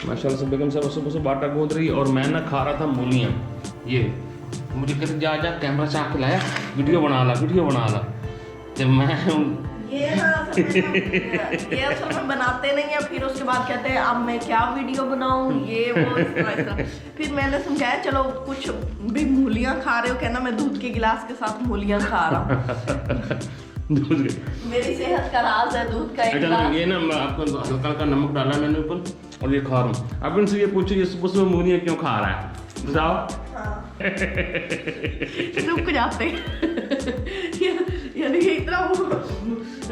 माशाल्लाह से बेगम साहब सुबह सुबह आटा गूंद रही और मैं ना खा रहा था मूलियाँ। ये मुझे कहते जा कैमरा चाक के लाया, वीडियो बना ला तो मैं ये असल में बनाते नहीं है, फिर उसके बाद कहते हैं अब मैं क्या वीडियो बनाऊं, ये वो इस तरह। फिर मैंने समझाया चलो कुछ भी मूलियाँ खा रहे हो, कहना मैं दूध के गिलास के साथ मूलियाँ खा रहा हूँ। मेरी सेहत का राज है दूध का एक गिलास। ये ना आपको हल्का हल्का नमक डाला मैंने ऊपर और ये खा रहा हूँ। अब इनसे ये पूछो ये सुबह सुबह मूलियाँ क्यों खा रहा है, बताओ। रुक जाते यानी ये इतना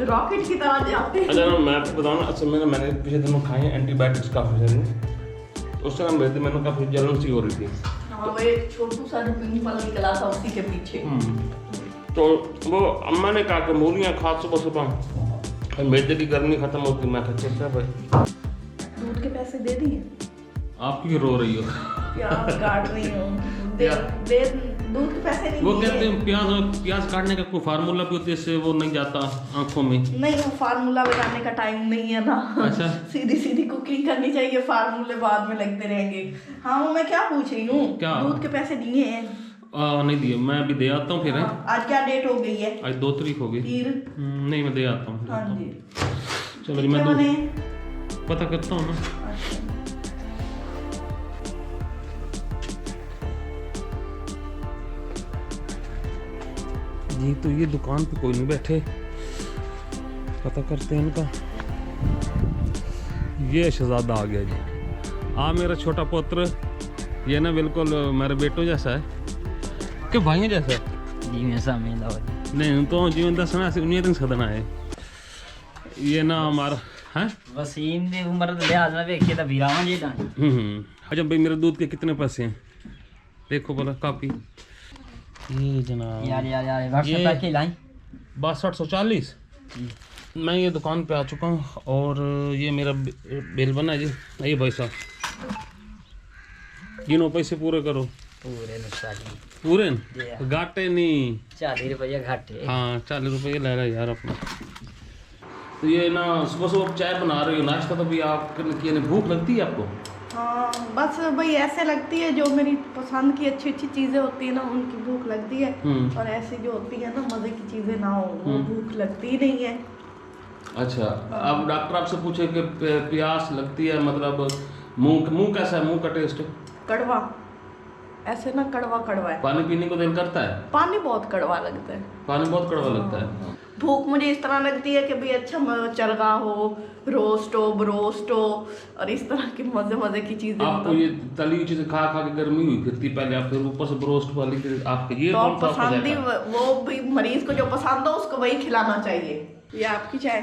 रॉकेट की तरह जाते हैं। अच्छा मैं आपको बताऊँ ना, अच्छा मैंने पिछले दिनों खाए हैं एंटीबायोटिक्स काफ़ी सारे। उस समय मेरे दिमाग में काफ़ी जलन सी हो रही थी। हाँ वो एक छोटू सा जो पिंपल निकला था उसी के पीछे। तो वो अम्मा ने कहा कि मूलियाँ खा सुबह सुबह, मेदे की गर्मी खत्म होती। मैं कहता भाई दूध के पैसे दे दिए। आप क्यों रो रही हो? प्याज काट रही हूँ, दे दूध के पैसे नहीं। वो कहते हैं प्याज काटने का कोई फार्मूला भी होता है, इससे वो नहीं जाता आंखों में। नहीं वो फार्मूला लगाने का टाइम नहीं है ना। अच्छा सीधी कुकिंग करनी चाहिए, फार्मूले बाद में लगते रहेंगे। हाँ वो मैं क्या पूछ रही हूँ, दूध के पैसे दिए हैं? नहीं दिए, मैं अभी दे आता हूँ फिर। आज क्या डेट हो गई है? आज 2 तारीख हो गई। नहीं मैं दे आता हूँ। हाँ जी चलो जी, मैं पता करता हूँ ना। जी तो ये दुकान पे कोई नहीं बैठे, पता करते हैं इनका। ये शहजादा आ गया जी। मेरा छोटा पुत्र, ये ना बिल्कुल मेरे बेटों जैसा है कि भाइयों जैसा है जी। मैं शामिल हो नहीं तो जीवन दसना से उन्हें तक सदना है। ये ना हमारा है वसीम की उम्र लिहाज में देखिए तो वीरावन जी डांस। अच्छा भाई मेरे दूध के कितने पैसे हैं देखो बोला कापी। ये जनाब यार व्हाट्सएप पे लाई 6240। मैं ये दुकान पे आ चुका हूँ और ये मेरा बिल बना जी। ये भाई साहब गिनो पैसे पूरे करो। पूरे घाटे नहीं 40 रुपया घाटे। हाँ 40 रुपये ले रहा यार अपना। तो ये ना सुबह सुबह चाय बना रही हो, नाश्ता तो भी आप भूख लगती है आपको? हाँ बस भाई ऐसे लगती है, जो मेरी पसंद की अच्छी चीजें होती है ना उनकी भूख लगती है, और ऐसी जो होती है ना मजे की चीजें ना हो वो भूख लगती ही नहीं है। अच्छा अब डॉक्टर आपसे पूछे कि प्यास लगती है, मतलब मुंह कैसा है, मुंह का टेस्ट? कड़वा, ऐसे ना कड़वा है। पानी पीने को दिल करता है? पानी बहुत कड़वा लगता है। पानी बहुत कड़वा लगता है। भूख मुझे इस तरह लगती है कि भाई अच्छा चरगा हो, रोस्ट हो, ब्रोस्ट हो, और इस तरह की मजे की चीजें। आपको ये तली हुई चीजें खा के गर्मी हुई फिरती पहले, आप फिर ऊपर से ब्रोस्ट वाली आपके ये तो पसंद ही वो भी मरीज को जो पसंद हो उसको वही खिलाना चाहिए। ये आपकी चाय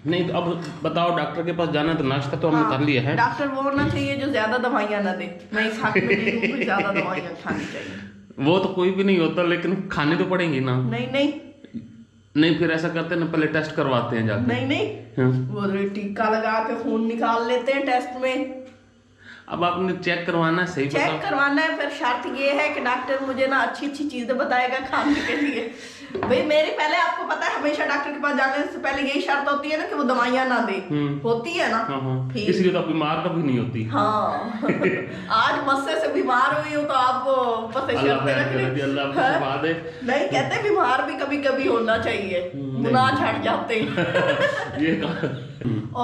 नहीं तो अब बताओ, डॉक्टर के पास जाना है तो नाश्ता तो हमने कर लिया है। डॉक्टर वो होना चाहिए जो ज्यादा दवाइयाँ ना दे। मैं इस हक में नहीं हूँ कि ज्यादा दवाइयाँ खानी चाहिए। वो तो कोई भी नहीं होता, लेकिन खानी तो पड़ेंगी ना। नहीं फिर ऐसा करते ना, पहले टेस्ट करवाते हैं जाके। नहीं वो टीका लगा के खून निकाल लेते हैं टेस्ट में। अब आपने चेक करवाना है, सही चेक करवाना है, फिर शर्त ये है कि डॉक्टर मुझे ना अच्छी चीजें बताएगा खाने के लिए। भाई मेरे पहले आपको पता है हमेशा डॉक्टर के पास जाने से पहले यही शर्त होती है ना कि वो दवाइयाँ ना दे। होती है ना। इसलिए तो बीमार कभी नहीं होती। हाँ आज मस्से से बीमार हुई हूँ तो आपको पता नहीं कहते बीमार भी कभी कभी होना चाहिए, गुनाह छट जाते हैं।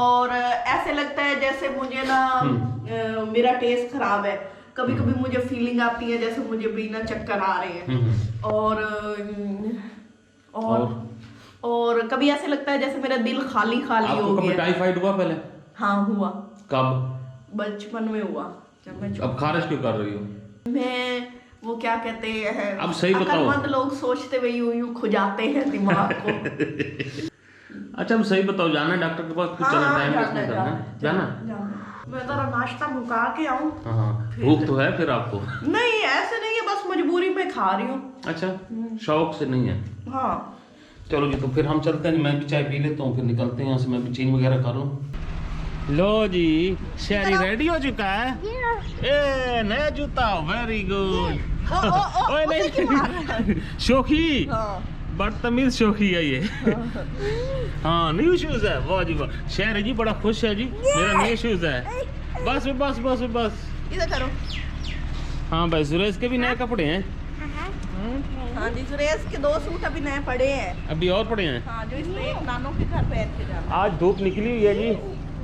और ऐसे लगता है जैसे मुझे ना मेरा टेस्ट खराब है, कभी कभी मुझे फीलिंग आती है जैसे मुझे बिना चक्कर आ रहे हैं, और कभी ऐसे लगता है जैसे मेरा दिल खाली हो गया। टाइफाइड हुआ पहले? हाँ हुआ। कब? बचपन में हुआ जब मैं। अब खारिज क्यों कर रही हो? मैं वो क्या कहते हैं, अब सही बताओ। अकलमंद लोग सोचते हुए यूं खुजाते हैं दिमाग को। अच्छा अब सही बताओ, जाना है डॉक्टर के पास? कुछ चला टाइम जाना? मैं जरा नाश्ता मुका के आऊँ। भूख तो है फिर आपको? नहीं ऐसे नहीं है, बस मजबूरी में खा रही हूँ। अच्छा शौक से नहीं है? हाँ चलो जी तो फिर हम चलते हैं। मैं भी चाय पी लेता हूँ, फिर निकलते हैं यहाँ से। मैं भी चीनी वगैरह खा लूँ। लो जी शहरी रेडी हो चुका है। ए नया जूता, वेरी गुड। ओए नहीं शोखी बदतमीज शौकी है ये। हाँ न्यू शूज है, वाह जी वाह। शहर जी बड़ा खुश है जी, मेरा न्यू शूज है। बस बस बस बस इधर करो। हाँ भाई सुरेश के भी नए कपड़े हैं। हाँ जी, सुरेश के 2 सूट अभी नए पड़े हैं। अभी और पड़े हैं। हाँ, जो इसमें एक नानों के घर पहन के जाना। आज धूप निकली हुई है जी,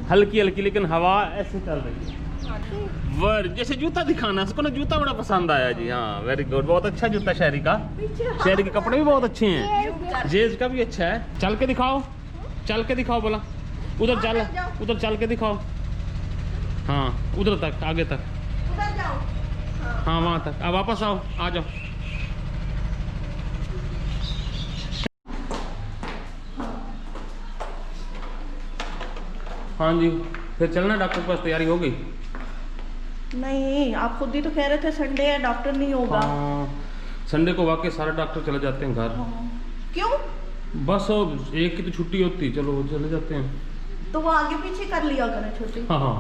हल्की हल्की, लेकिन हवा ऐसे चल रही है। वर जैसे जूता दिखाना उसको ना, जूता बड़ा पसंद आया जी। हाँ वेरी गुड, बहुत अच्छा जूता शहरी का। शहरी के कपड़े भी बहुत अच्छे हैं, जेज का भी अच्छा है। चल के दिखाओ, चल के दिखाओ बोला। उधर चल, उधर चल के दिखाओ। हाँ उधर तक, आगे तक। उधर जाओ। हाँ वहाँ तक। अब वापस आओ, आ जाओ। हाँ जी, फिर चलना डॉक्टर के पास, तैयारी हो गई? नहीं, आप खुद ही तो कह रहे थे संडे है, डॉक्टर नहीं होगा। हाँ, संडे को वाकई सारे डॉक्टर चले जाते हैं घर। क्यों? बस अब एक की तो छुट्टी होती, चलो वो चले जाते हैं। तो वो आगे पीछे कर लिया करें छुट्टी। हाँ हाँ,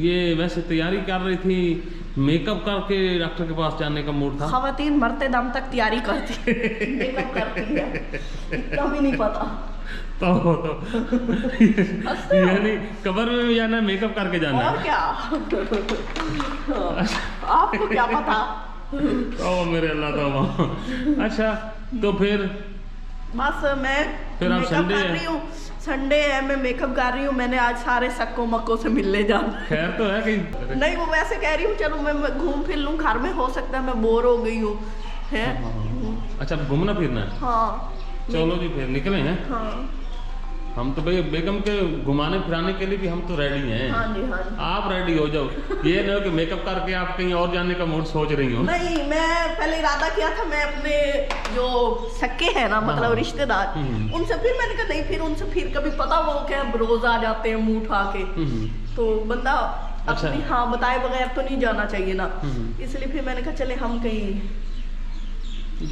ये वैसे तैयारी कर रही थी, मेकअप करके डॉक्टर के पास जाने का मूड था। खवातीन मरते दम तक तैयारी करती है, मेकअप करती है, इतना भी नहीं पता। तो यानी कबर में भी जाना है, मेकअप करके जाना है। और क्या? आपको क्या पता? ओ मेरे अल्लाह तौबा। अच्छा तो फिर बस मैं फिर आप मेकअप संडे कर रही हूँ, संडे है, मैं मेकअप कर रही हूँ। मैंने आज सारे सक्को मक्को से मिलने जाना। खैर तो है कहीं? नहीं, वो वैसे कह रही हूँ चलो मैं घूम फिर लूँ घर में, हो सकता है मैं बोर हो गई हूँ है। अच्छा घूमना फिरना है। हाँ चलो जी फिर निकले हैं। हाँ हम तो भाई बेगम के घुमाने फिराने के लिए भी हम तो रेडी हैं। हाँ जी हाँ जी। आप रेडी हो जाओ, ये नहीं हो कि मेकअप करके आप कहीं और जाने का मूड सोच रही हो। नहीं, मैं पहले इरादा किया था, मैं अपने जो सक्के हैं ना, मतलब रिश्तेदार, उनसे फिर मैंने कहा नहीं, फिर उनसे फिर कभी पता वो क्या रोज आ जाते हैं मुंह उठा के, तो बंदा अच्छा। अपनी हाँ बताए बगैर तो नहीं जाना चाहिए ना। इसलिए फिर मैंने कहा चले हम कहीं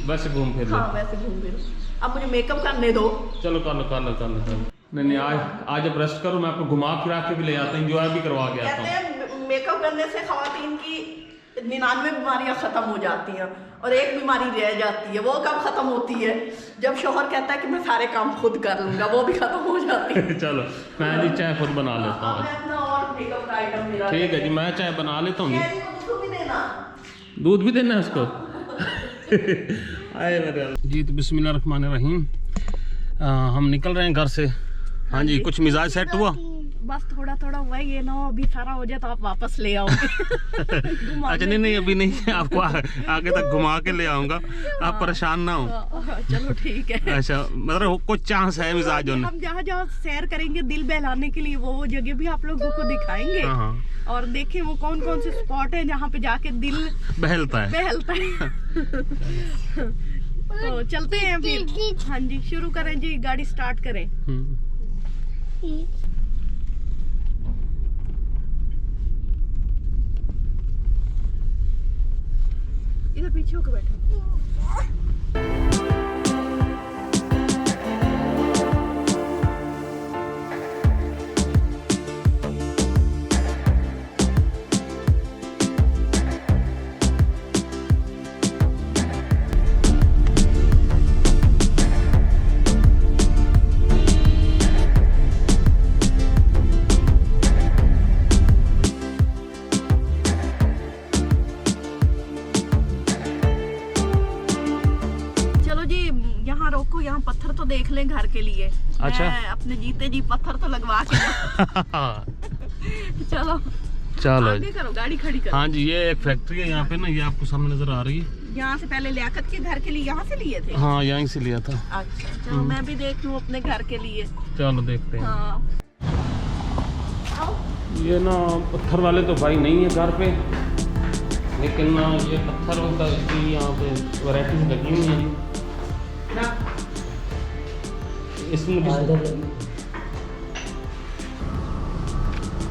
बस घूम फिर लो। हाँ वैसे घूम फिर। अब मुझे मेकअप करने दो। चलो कर लो कर लो कर लो कर लो। नहीं नहीं, आज अब रेस्ट करो, मैं आपको घुमा फिरा के भी ले जाता हूँ, एंजॉय भी करवा के आता कहते हूँ। हैं मेकअप करने से खवातीन की 99 बीमारियां खत्म हो जाती हैं और एक बीमारी रह जाती है। वो कब खत्म होती है? जब शौहर कहता है कि मैं सारे काम खुद कर लूंगा, वो भी खत्म हो जाती है। चलो मैं जी चाय खुद बना लेता हूँ। मैं अपना और मेकअप का आइटम मेरा ठीक है जी, मैं चाय बना लेता हूँ जी। दूध भी देना। दूध भी देना है उसको? आए मेरे जी। तो बिस्मिल्लाहिर्रहमानिर्रहीम, हम निकल रहे हैं घर से। हाँ जी, कुछ मिजाज सेट हुआ? बस थोड़ा थोड़ा हुआ है, ये ना अभी सारा हो जाए तो आप वापस ले आओगे। अच्छा नहीं नहीं, अभी नहीं, आपको आगे तक घुमा के ले आऊंगा, आप परेशान ना हो। चलो ठीक है। अच्छा मतलब कुछ चांस है मिजाज होने? हम जहाँ जहाँ सैर करेंगे दिल बहलाने के लिए, वो जगह भी आप लोगों को दिखाएंगे। हाँ। और देखें वो कौन कौन से स्पॉट है जहाँ पे जाके दिल बहलता है। तो चलते हैं फिर। हाँ जी, शुरू करें जी, गाड़ी स्टार्ट करें। इधर पीछे होकर बैठो। यहाँ पत्थर तो देख लें घर के लिए। अच्छा। मैं अपने जीते जी पत्थर तो लगवा के चलो चलो आगे करो, गाड़ी खड़ी करो। हाँ जी, ये एक फैक्ट्री है यहाँ पे ना, ये आपको सामने नजर आ रही है। यहाँ से पहले लियाकत के घर के लिए यहाँ से लिए थे? हाँ यहीं से लिया था। अच्छा चलो मैं भी देख लूँ अपने घर के लिए। चलो देखते हैं। हाँ। ये ना पत्थर वाले तो भाई नहीं है घर पे, लेकिन ना ये पत्थरों का यहाँ पे वैरायटी लगी हुई है। इसमें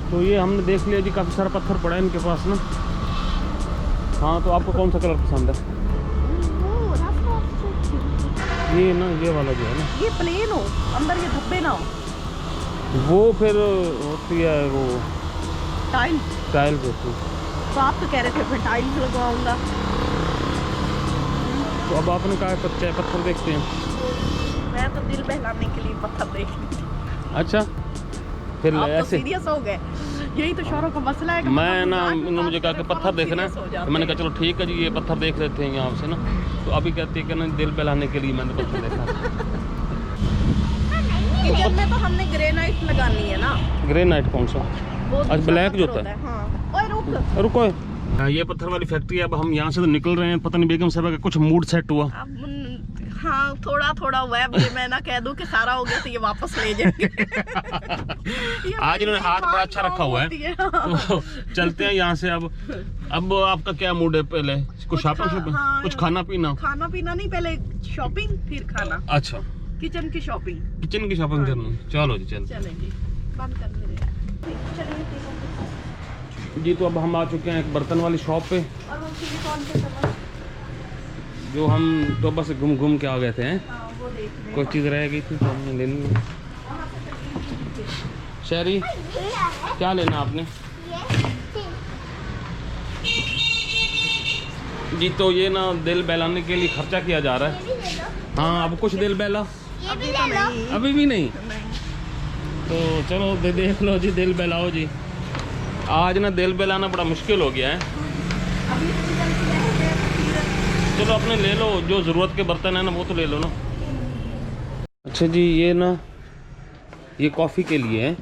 तो ये हमने देख लिया जी, काफ़ी सारा पत्थर पड़ा है इनके पास ना। हाँ तो आपको कौन सा कलर पसंद है? ये ना, ये वाला जो है ना, ये प्लेन हो, अंदर ये धब्बे ना हो। वो फिर होती है वो टाइल होती है। तो आप तो कह रहे थे फिर टाइल्स लगवाऊंगा। तो अब आपने कहा कच्चा पत्थर देखते हैं। मैं तो दिल बहलाने के लिए पत्थर देख ली थी। अच्छा फिर आप तो ऐसे सीरियस हो गए। यही तो शौहरों का मसला है कि मैं ना मजाक इन्होंने मुझे कहा कि करते पत्थर देखना serious हो है, जाते तो मैंने हैं। कहा चलो ठीक है जी ये पत्थर देख लेते हैं यहाँ से ना। तो अभी कहती है कि ना दिल बहलाने के लिए मैंने पत्थर देखा। किचन में तो हमने ग्रेनाइट लगानी है ना। ग्रेनाइट कौन सा? वो अच्छा, दूसरा ब्लैक जो पत्थर होता है। हाँ। ओए रुक। रुको ये पत्थर वाली फैक्ट्री है। अब हम यहाँ से तो निकल रहे हैं, पता नहीं बेगम साहब का कुछ मूड सेट हुआ। अब हाँ थोड़ा थोड़ा वेब ये मैं ना कह दूं कि सारा हो गया तो ये वापस ले जाएंगे। आज इन्होंने हाथ बड़ा अच्छा रखा हुआ है। तो चलते हैं यहाँ से। अब आपका क्या मूड है? पहले कुछ शॉपिंग कुछ खाना पीना? खाना पीना नहीं, पहले शॉपिंग फिर खाना। अच्छा किचन की शॉपिंग। किचन की शॉपिंग करनी। चलो जी चलो चलें जी, बंद कर दे रहे। चलिए जी। तो अब हम आ चुके हैं एक बर्तन वाली शॉप पे, और वो सिलिकॉन के चम्मच। जो हम तो बस घूम घूम के आ गए थे। हाँ वो देख रहे। कोई चीज़ रह गई थी तो हमने लेनी है। शहरी क्या लेना आपने? जी तो ये ना दिल बहलाने के लिए खर्चा किया जा रहा है। हाँ अब कुछ दिल बहला अभी तो नहीं। अभी भी नहीं। तो चलो देख लो जी, दिल बहलाओ जी। आज ना दिल बहलाना बड़ा मुश्किल हो गया है। चलो अपने ले लो, जो ज़रूरत के बर्तन है ना वो तो ले लो ना। अच्छा जी ये ना ये कॉफ़ी के लिए है।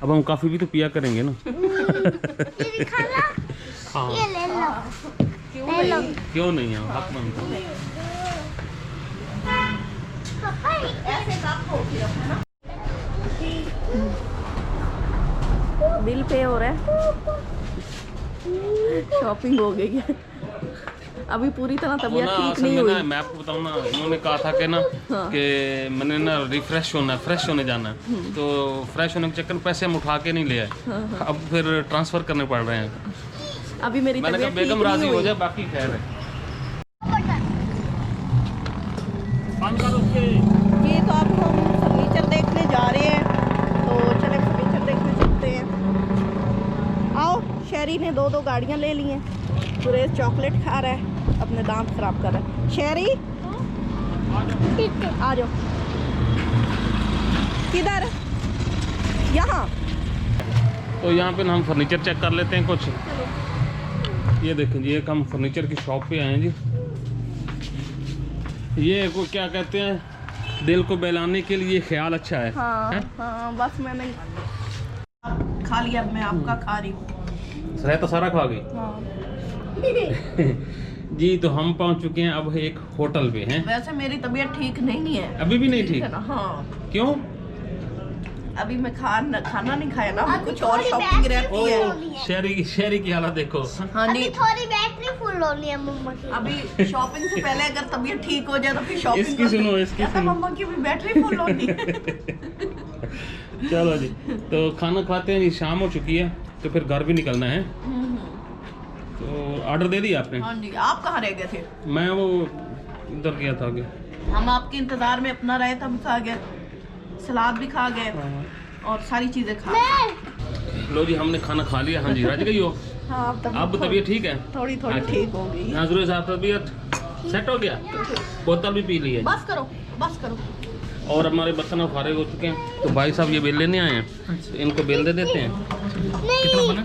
अब हम कॉफ़ी भी तो पिया करेंगे ना। हाँ ये ले लो। क्यों नहीं है, हक बनता है। बिल पे हो रहा है, शॉपिंग हो गई है। अभी पूरी तरह वो तबीयत ना ठीक असल नहीं में हुई। ना मैं आपको बताऊँ ना, इन्होंने कहा था कि ना हाँ। कि मैंने ना रिफ्रेश होना है, फ्रेश होने जाना है। तो फ्रेश होने के चक्कर में पैसे हम उठा के नहीं ले आए। अब फिर ट्रांसफ़र करने पड़ रहे हैं। अभी मेरी मैंने कहा तबीयत ठीक बेगम राजी नहीं हो हुई। जाए, बाकी खैर है। बंद करो उसके। जी तो अब हम फर्नीचर देखने जा रहे हैं, तो चले फर्नीचर देखने चलते हैं। आओ। शहरी ने 2 गाड़ियाँ ले ली हैं। सुरेश चॉकलेट खा रहा है, अपने दांत खराब कर रहा है। शहरी आ जाओ। किधर? यहाँ। तो यहाँ पे ना हम फर्नीचर चेक कर लेते हैं कुछ। ये देखें जी, एक हम फर्नीचर की शॉप पे आए हैं जी। ये को क्या कहते हैं, दिल को बहलाने के लिए ख्याल अच्छा है। हाँ हैं? हाँ बस मैंने खा लिया, अब मैं आपका खा रही हूँ। सह तो सारा खा गई। हाँ। जी तो हम पहुंच चुके हैं अब एक होटल पे हैं। वैसे मेरी तबीयत ठीक नहीं है अभी भी नहीं ठीक? है ना। हाँ क्यों? अभी मैं खाना नहीं खाया ना, कुछ और शॉपिंग रहती है। शहरी की हालत देखो। हाँ जी। थोड़ी बैटरी फुल होनी है मम्मा की। अभी शॉपिंग से पहले अगर तबीयत ठीक हो जाए तो फिर शॉपिंग इसकी सुनो, इसकी सुनो। मम्मा की भी बैटरी फुल होनी है। चलो जी, तो खाना खाते हैं जी, शाम हो चुकी है तो फिर घर भी निकलना है। तो ऑर्डर दे दिया आपने? हाँ जी। आप कहाँ रह गए थे? मैं वो उधर गया था आगे। हम आपके इंतजार में अपना रहे, तब खा गए, सलाद भी खा गए और सारी चीजें खा गए। लो जी हमने खाना खा लिया। हाँ जी, रज गई हो? हाँ अब तबीयत ठीक है? थोड़ी हाँ, ठीक हो गई। नाज़ुर साहब तबीयत सेट हो गया? बोतल भी पी ली है। बस करो बस करो। और हमारे बर्तन अब फारिग हो चुके हैं, तो भाई साहब ये बिल लेने आए हैं, तो इनको बिल दे देते हैं। कितना बना?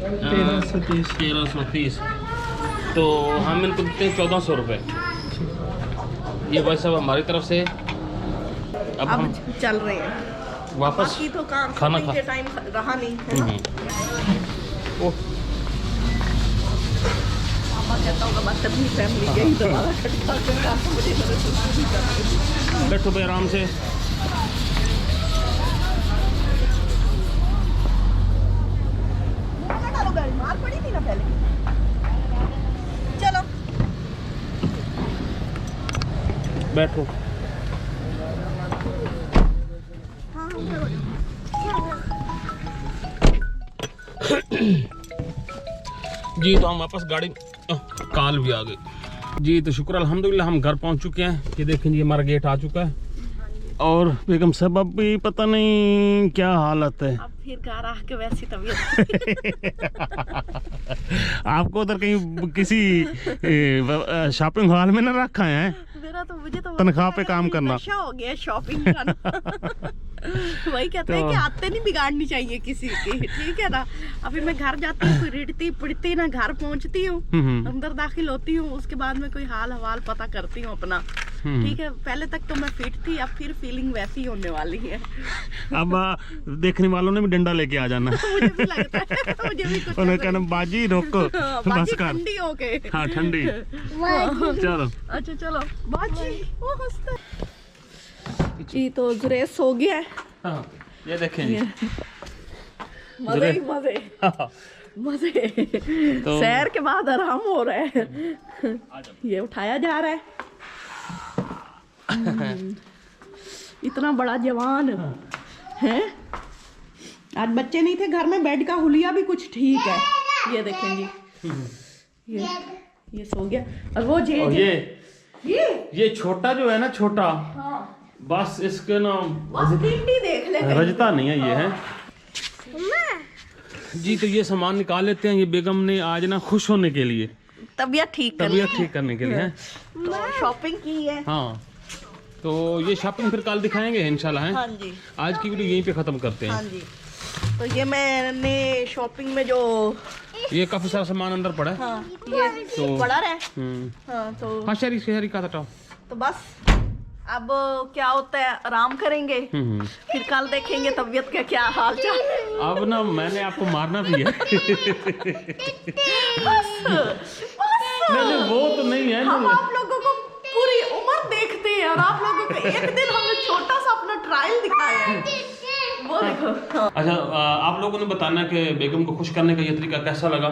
1330। तो हम इनको देते हैं 1400 रुपये। ये भाई साहब हमारी तरफ से। अब हम चल रहे हैं वापस बाकी तो काम खाना shopping खा के टाइम रहा नहीं है ना। ओह, पापा कहता होगा बस अपनी फैमिली के ही दोबारा इकट्ठा करके आपको मुझे मदद करनी। बैठो भाई आराम से। मार पड़ी थी ना पहले। चलो बैठो। जी तो हम वापस गाड़ी काल भी आ गई जी। तो शुक्र अल्हम्दुलिल्लाह हम घर पहुंच चुके हैं। ये देखें जी हमारा गेट आ चुका है। और बेगम साहब अब भी पता नहीं क्या हालत है। अब फिर घर आके वैसी तबीयत आपको उधर कहीं किसी शॉपिंग हॉल में ना रखा है? मेरा तो मुझे तो तनख्वाह पे काम करना। नशा हो गया शॉपिंग का ना। वही कहते हैं कि आते नहीं बिगाड़नी चाहिए किसी की, ठीक है ना। अभी मैं घर जाती हूँ, रिड़ती पिड़ती ना घर पहुँचती हूँ, अंदर दाखिल होती हूँ, उसके बाद में कोई हाल हवाल पता करती हूँ अपना, ठीक है। पहले तक तो मैं फिट थी, अब फिर फीलिंग वैसी होने वाली है। अब देखने वालों ने भी डंडा लेके आ जाना। मुझे भी लगता है, मुझे भी कुछ उन्हें कहना बाजी रोको, बस कर। ठंडी हो गए। हाँ ठंडी। चलो अच्छा चलो बाजी। वो हंसता है। जी तो जुरेस हो गया है। हाँ, ये देखें जी। मजे ही मजे मजे। तो सैर के बाद आराम हो रहा है। ये उठाया जा रहा है। इतना बड़ा जवान है। आज बच्चे नहीं थे घर में, बेड का हुलिया भी कुछ ठीक है। ये देखें जी, ये सो गया। और वो ये छोटा जो है ना, छोटा, हाँ। बस इसके ना देख ले, रजता नहीं है ये है जी। तो ये सामान निकाल लेते हैं। ये बेगम ने आज ना खुश होने के लिए, तबीयत ठीक करने के लिए है तो शॉपिंग की है। हाँ, तो ये शॉपिंग फिर कल दिखाएंगे इंशाल्लाह है। हाँ जी, आज की वीडियो यहीं पे खत्म करते हैं। हाँ जी। तो ये मैंने शॉपिंग में जो ये काफी सारा सामान अंदर पड़ा है। हाँ, ये तो पड़ा है। हाँ, तो हाँ शहरी का था। तो बस अब क्या होता है, आराम करेंगे, फिर कल देखेंगे तबीयत का क्या हाल चाल। अब ना मैंने आपको मारना भी है। नहीं वो तो नहीं है। हम आप लोगों को पूरी उम्र देखते हैं और आप लोगों को एक दिन हमने छोटा सा अपना ट्रायल दिखाया है, वो देखो। अच्छा, आप लोगों ने बताना कि बेगम को खुश करने का ये तरीका कैसा लगा।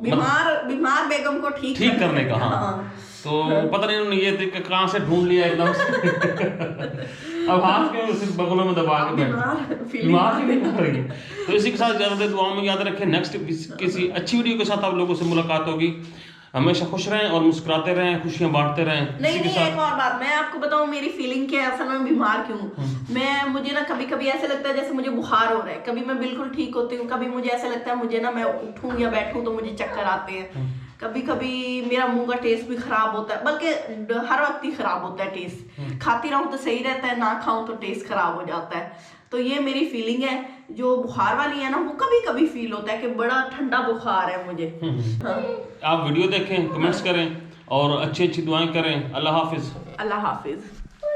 बीमार बेगम को ठीक करने का। हाँ। तो पता नहीं उन्होंने ये तरीका कहाँ से ढूंढ लिया एकदम से। अब हाथ के सिर्फ बगलों में दबा के बीमार नहीं कर रही। तो इसी के साथ ज्यादा दुआओं में याद रखें। नेक्स्ट किसी अच्छी वीडियो के साथ आप लोगों से मुलाकात होगी। हमेशा खुश रहें और मुस्कुराते रहें, खुशियां बांटते रहें। नहीं एक और बात मैं आपको बताऊं, मेरी फीलिंग क्या है असल में, बीमार क्यों मुझे ना कभी कभी ऐसे लगता है जैसे मुझे बुखार हो रहा है, कभी मैं बिल्कुल ठीक होती हूँ, कभी मुझे ऐसा लगता है मुझे ना मैं उठूं या बैठूं तो मुझे चक्कर आते हैं, कभी कभी मेरा मुंह का टेस्ट भी खराब होता है, बल्कि हर वक्त ही खराब होता है टेस्ट। खाती रहूं तो सही रहता है, ना खाऊं तो टेस्ट खराब हो जाता है। तो ये मेरी फीलिंग है। जो बुखार वाली है ना, वो कभी कभी फील होता है कि बड़ा ठंडा बुखार है मुझे। हाँ। आप वीडियो देखें, कमेंट्स करें और अच्छी अच्छी दुआएं करें। अल्लाह हाफिज। अल्लाह हाफिज।